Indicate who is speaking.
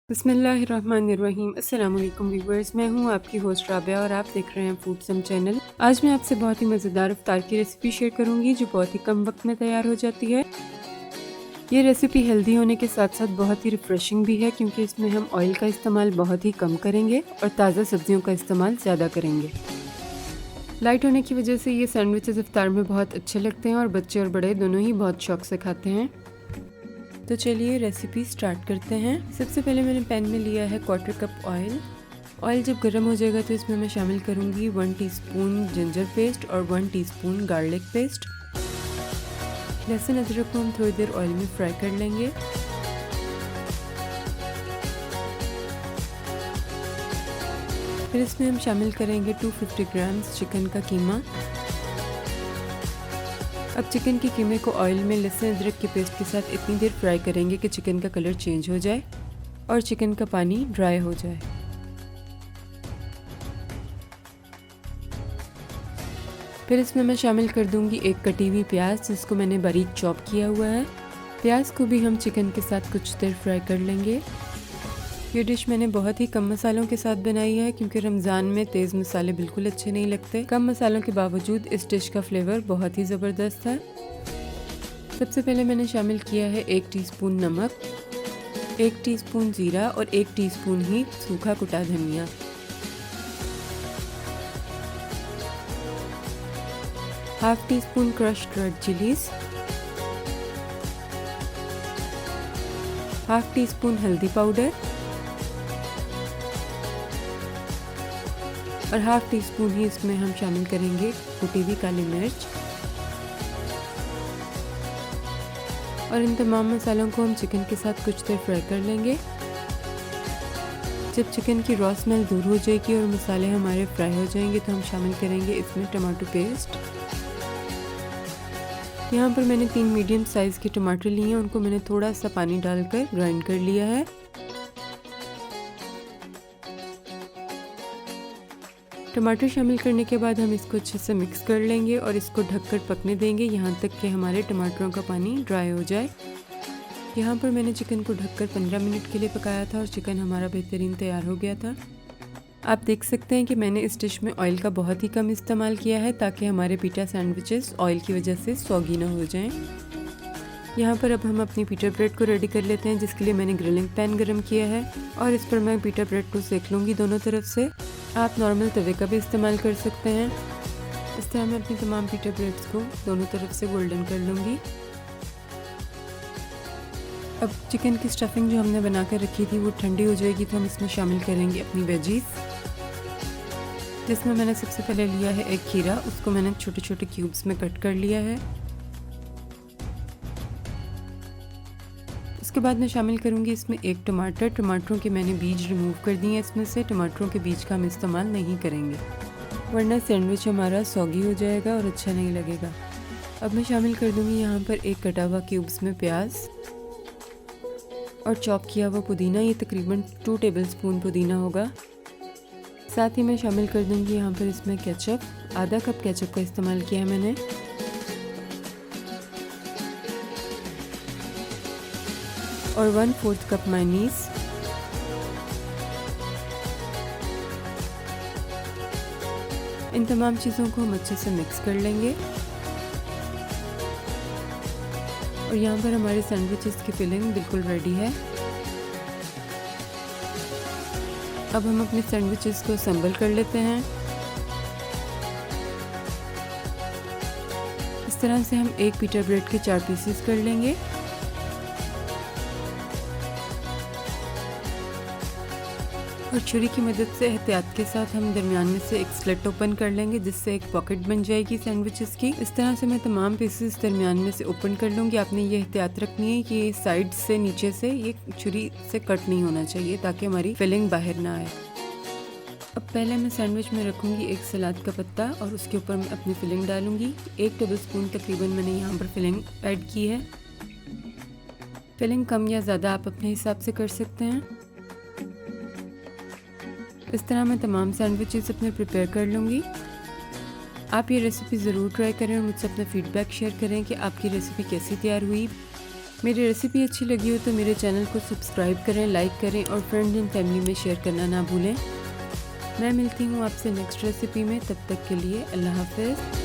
Speaker 1: बिस्मिल्लाहिर्रहमानिर्रहीम। अस्सलाम वालेकुम व्यूअर्स, मैं हूं आपकी होस्ट राबिया और आप देख रहे हैं फूडसम चैनल। आज मैं आपसे बहुत ही मज़ेदार इफ्तार की रेसिपी शेयर करूंगी जो बहुत ही कम वक्त में तैयार हो जाती है। ये रेसिपी हेल्दी होने के साथ साथ बहुत ही रिफ़्रेशिंग भी है क्योंकि इसमें हम ऑयल का इस्तेमाल बहुत ही कम करेंगे और ताज़ा सब्जियों का इस्तेमाल ज़्यादा करेंगे। लाइट होने की वजह से ये सैंडविचेस इफ्तार में बहुत अच्छे लगते हैं और बच्चे और बड़े दोनों ही बहुत शौक से खाते हैं। तो चलिए रेसिपी स्टार्ट करते हैं। सबसे पहले मैंने पैन में लिया है 1/4 कप ऑयल। ऑयल जब गर्म हो जाएगा तो इसमें मैं शामिल करूंगी 1 टीस्पून जिंजर पेस्ट और 1 टीस्पून गार्लिक पेस्ट। लहसुन अदरक को हम थोड़ी देर ऑयल में फ्राई कर लेंगे। फिर इसमें हम शामिल करेंगे 250 ग्राम्स चिकन का कीमा। अब चिकन के कीमे को ऑयल में लहसुन अदरक की पेस्ट के साथ इतनी देर फ्राई करेंगे कि चिकन का कलर चेंज हो जाए और चिकन का पानी ड्राई हो जाए। फिर इसमें मैं शामिल कर दूंगी एक कटी हुई प्याज जिसको मैंने बारीक चॉप किया हुआ है। प्याज को भी हम चिकन के साथ कुछ देर फ्राई कर लेंगे। ये डिश मैंने बहुत ही कम मसालों के साथ बनाई है क्योंकि रमज़ान में तेज़ मसाले बिल्कुल अच्छे नहीं लगते। कम मसालों के बावजूद इस डिश का फ्लेवर बहुत ही ज़बरदस्त है। सबसे पहले मैंने शामिल किया है 1 टीस्पून नमक, 1 टीस्पून जीरा और 1 टीस्पून ही सूखा कुटा धनिया। Half tea spoon crushed red chillies, half tea spoon हल्दी पाउडर और हाफ टी स्पून ही इसमें हम शामिल करेंगे कुटी हुई काली मिर्च। और इन तमाम मसालों को हम चिकन के साथ कुछ देर फ्राई कर लेंगे। जब चिकन की रॉ स्मेल दूर हो जाएगी और मसाले हमारे फ्राई हो जाएंगे तो हम शामिल करेंगे इसमें टमाटो पेस्ट। यहाँ पर मैंने 3 मीडियम साइज़ के टमाटर लिए हैं, उनको मैंने थोड़ा सा पानी डालकर ग्राइंड कर लिया है। टमाटर शामिल करने के बाद हम इसको अच्छे से मिक्स कर लेंगे और इसको ढककर पकने देंगे यहाँ तक कि हमारे टमाटरों का पानी ड्राई हो जाए। यहाँ पर मैंने चिकन को ढककर 15 मिनट के लिए पकाया था और चिकन हमारा बेहतरीन तैयार हो गया था। आप देख सकते हैं कि मैंने इस डिश में ऑयल का बहुत ही कम इस्तेमाल किया है ताकि हमारे पीटा सैंडविचेस ऑयल की वजह से सॉगी ना हो जाएं। यहाँ पर अब हम अपनी पीटा ब्रेड को रेडी कर लेते हैं जिसके लिए मैंने ग्रिलिंग पैन गरम किया है और इस पर मैं पीटा ब्रेड को सेक लूँगी दोनों तरफ से। आप नॉर्मल तवे का भी इस्तेमाल कर सकते हैं। इस तरह मैं अपनी तमाम पीटा ब्रेड्स को दोनों तरफ से गोल्डन कर लूँगी। अब चिकन की स्टफिंग जो हमने बना कर रखी थी वो ठंडी हो जाएगी तो हम इसमें शामिल करेंगे अपनी वेजीज, जिसमें मैंने सबसे पहले लिया है एक खीरा। उसको मैंने छोटे छोटे क्यूब्स में कट कर लिया है। उसके बाद मैं शामिल करूंगी इसमें एक टमाटर। टमाटरों के मैंने बीज रिमूव कर दिए हैं इसमें से। टमाटरों के बीज का हम इस्तेमाल नहीं करेंगे वरना सैंडविच हमारा सॉगी हो जाएगा और अच्छा नहीं लगेगा। अब मैं शामिल कर दूंगी यहाँ पर एक कटा हुआ क्यूब्स में प्याज और चॉप किया हुआ पुदीना। ये तकरीबन 2 टेबलस्पून पुदीना होगा। साथ ही मैं शामिल कर दूंगी यहाँ पर इसमें केचप। आधा कप केचप का इस्तेमाल किया है मैंने। और 1/4 कप मेयोनीज। इन तमाम चीज़ों को हम अच्छे से मिक्स कर लेंगे और यहाँ पर हमारे सैंडविचेस की फिलिंग बिल्कुल रेडी है। अब हम अपने सैंडविचेस को असेंबल कर लेते हैं। इस तरह से हम एक पीटा ब्रेड के 4 पीसेस कर लेंगे। और छुरी की मदद से एहतियात के साथ हम दरमियान में से एक स्लिट ओपन कर लेंगे जिससे एक पॉकेट बन जाएगी सैंडविचेस की। इस तरह से मैं तमाम पीसेस दरमियान में से ओपन कर लूँगी। आपने ये एहतियात रखनी है कि साइड से नीचे से ये छुरी से कट नहीं होना चाहिए ताकि हमारी फिलिंग बाहर ना आए। अब पहले मैं सैंडविच में रखूँगी एक सलाद का पत्ता और उसके ऊपर मैं अपनी फिलिंग डालूँगी। 1 टेबलस्पून तकरीबन मैंने यहाँ पर फिलिंग ऐड की है। फिलिंग कम या ज़्यादा आप अपने हिसाब से कर सकते हैं। इस तरह मैं तमाम सैंडविचेस अपने प्रिपेयर कर लूँगी। आप ये रेसिपी ज़रूर ट्राई करें और मुझसे अपना फीडबैक शेयर करें कि आपकी रेसिपी कैसी तैयार हुई। मेरी रेसिपी अच्छी लगी हो तो मेरे चैनल को सब्सक्राइब करें, लाइक करें और फ्रेंड्स एंड फैमिली में शेयर करना ना भूलें। मैं मिलती हूँ आपसे नेक्स्ट रेसिपी में, तब तक के लिए अल्लाह हाफ़िज़।